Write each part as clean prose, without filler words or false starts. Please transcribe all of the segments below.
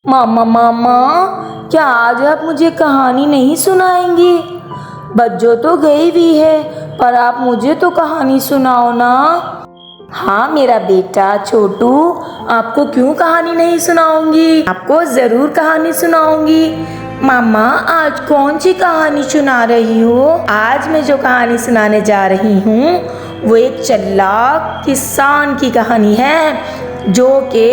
मामा मामा, क्या आज आप मुझे कहानी नहीं सुनाएंगे? बज्जो तो गई भी है, पर आप मुझे तो कहानी सुनाओ ना। हाँ मेरा बेटा छोटू, आपको क्यों कहानी नहीं सुनाऊंगी? आपको जरूर कहानी सुनाऊंगी। मामा, आज कौन सी कहानी सुना रही हो? आज मैं जो कहानी सुनाने जा रही हूँ वो एक चालाक किसान की कहानी है, जो कि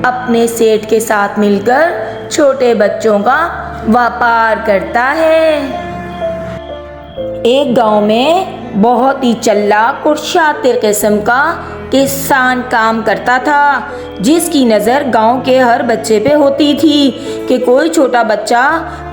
अपने सेठ के साथ मिलकर छोटे बच्चों का व्यापार करता है। एक गांव में बहुत ही चालाक और शातिर किस्म का किसान काम करता था, जिसकी नज़र गांव के हर बच्चे पे होती थी कि कोई छोटा बच्चा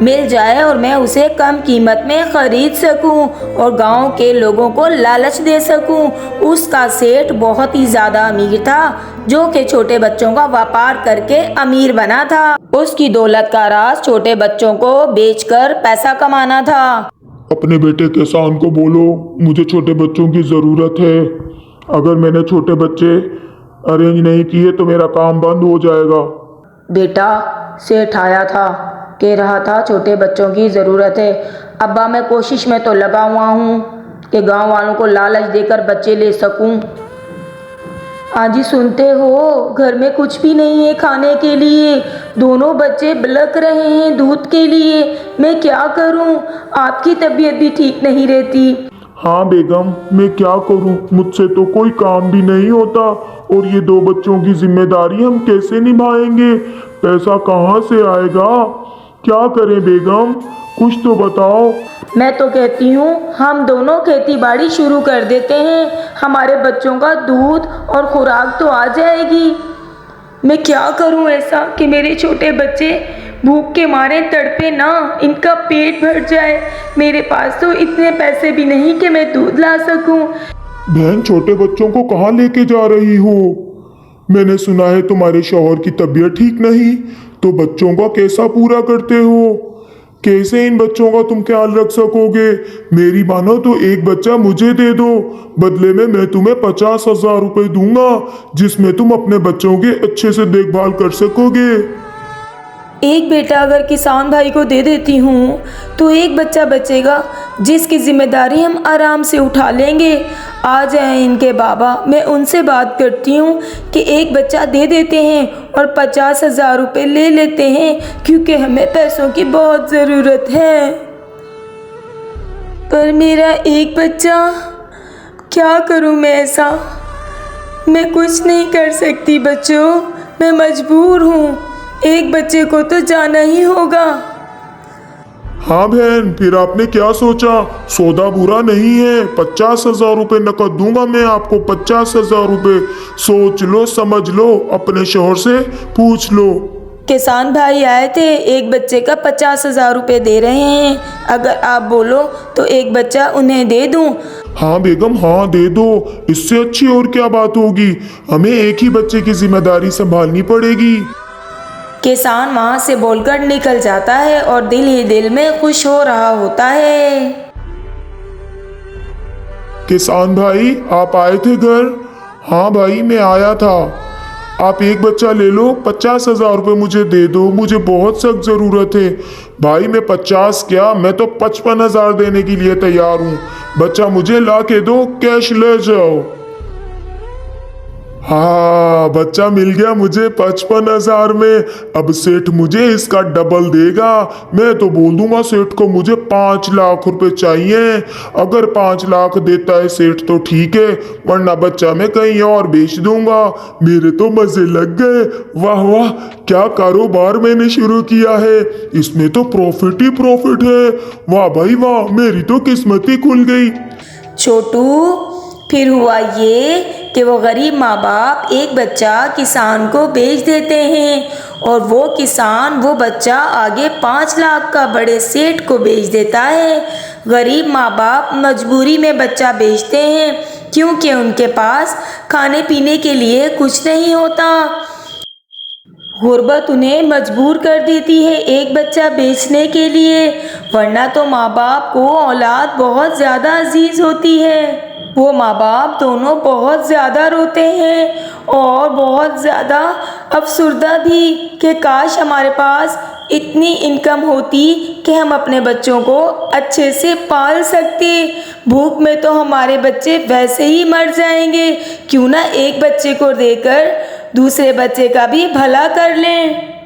मिल जाए और मैं उसे कम कीमत में ख़रीद सकूं और गांव के लोगों को लालच दे सकूं। उसका सेठ बहुत ही ज़्यादा अमीर था, जो कि छोटे बच्चों का व्यापार करके अमीर बना था। उसकी दौलत का राज छोटे बच्चों को बेचकर पैसा कमाना था। अपने बेटे किसान को बोलो, मुझे छोटे बच्चों की ज़रूरत है। अगर मैंने छोटे बच्चे अरेंज नहीं किए तो मेरा काम बंद हो जाएगा। बेटा, सेठ आया था, कह रहा था छोटे बच्चों की ज़रूरत है। अब्बा, मैं कोशिश में तो लगा हुआ हूँ कि गांव वालों को लालच देकर बच्चे ले सकूँ। आजी, सुनते हो, घर में कुछ भी नहीं है खाने के लिए। दोनों बच्चे बिलख रहे हैं दूध के लिए। मैं क्या करूं? आपकी तबीयत भी ठीक नहीं रहती। हाँ बेगम, मैं क्या करूं, मुझसे तो कोई काम भी नहीं होता और ये दो बच्चों की जिम्मेदारी हम कैसे निभाएंगे? पैसा कहाँ से आएगा? क्या करें बेगम, कुछ तो बताओ। मैं तो कहती हूँ हम दोनों खेती बाड़ी शुरू कर देते हैं, हमारे बच्चों का दूध और खुराक तो आ जाएगी। मैं क्या करूँ ऐसा कि मेरे छोटे बच्चे भूख के मारे तड़पे ना, इनका पेट भर जाए। मेरे पास तो इतने पैसे भी नहीं कि मैं दूध ला सकूँ। बहन, छोटे बच्चों को कहाँ लेके जा रही हो? मैंने सुना है तुम्हारे शौहर की तबीयत ठीक नहीं, तो बच्चों का कैसा पूरा करते हो? कैसे इन बच्चों का तुम ख्याल रख सकोगे? मेरी मानो तो एक बच्चा मुझे दे दो, बदले में मैं तुम्हें 50,000 रुपये दूंगा, जिसमें तुम अपने बच्चों की अच्छे से देखभाल कर सकोगे। एक बेटा अगर किसान भाई को दे देती हूँ तो एक बच्चा बचेगा, जिसकी जिम्मेदारी हम आराम से उठा लेंगे। आ जाए इनके बाबा, मैं उनसे बात करती हूँ कि एक बच्चा दे देते हैं और 50,000 रुपये ले लेते हैं, क्योंकि हमें पैसों की बहुत ज़रूरत है। पर मेरा एक बच्चा, क्या करूँ मैं ऐसा? मैं कुछ नहीं कर सकती बच्चों, मैं मजबूर हूँ। एक बच्चे को तो जाना ही होगा। हाँ बहन, फिर आपने क्या सोचा? सौदा बुरा नहीं है, 50,000 रुपये नकद दूंगा मैं आपको, 50,000 रुपये। सोच लो, समझ लो, अपने शौहर से पूछ लो। किसान भाई आए थे, एक बच्चे का 50,000 रुपये दे रहे हैं। अगर आप बोलो तो एक बच्चा उन्हें दे दूं। हाँ बेगम, हाँ दे दो, इससे अच्छी और क्या बात होगी। हमें एक ही बच्चे की जिम्मेदारी संभालनी पड़ेगी। किसान वहाँ से बोलकर निकल जाता है और दिल ही दिल में खुश हो रहा होता है। किसान भाई, आप आए थे घर? हाँ भाई, मैं आया था। आप एक बच्चा ले लो, 50,000 रुपये मुझे दे दो, मुझे बहुत सख्त ज़रूरत है। भाई मैं 50 क्या, मैं तो 55,000 देने के लिए तैयार हूँ। बच्चा मुझे ला के दो, कैश ले जाओ। हाँ, बच्चा मिल गया मुझे 55,000 में। अब सेठ मुझे इसका डबल देगा। मैं तो बोल दूंगा सेठ को मुझे 5 लाख रुपए चाहिए। अगर 5 लाख देता है सेठ तो ठीक है, वरना बच्चा मैं कहीं और बेच दूंगा। मेरे तो मजे लग गए। वाह वाह, क्या कारोबार मैंने शुरू किया है, इसमें तो प्रॉफिट ही प्रॉफिट है। वाह भाई वाह, मेरी तो किस्मत ही खुल गई। छोटू, फिर हुआ ये कि वो गरीब माँ बाप एक बच्चा किसान को बेच देते हैं और वो किसान वो बच्चा आगे 5 लाख का बड़े सेठ को बेच देता है। गरीब माँ बाप मजबूरी में बच्चा बेचते हैं, क्योंकि उनके पास खाने पीने के लिए कुछ नहीं होता। गुर्बत उन्हें मजबूर कर देती है एक बच्चा बेचने के लिए, वरना तो माँ बाप को औलाद बहुत ज़्यादा अजीज होती है। वो माँ बाप दोनों बहुत ज़्यादा रोते हैं और बहुत ज़्यादा अफसुर्दा थी कि काश हमारे पास इतनी इनकम होती कि हम अपने बच्चों को अच्छे से पाल सकते। भूख में तो हमारे बच्चे वैसे ही मर जाएंगे, क्यों ना एक बच्चे को देकर दूसरे बच्चे का भी भला कर लें।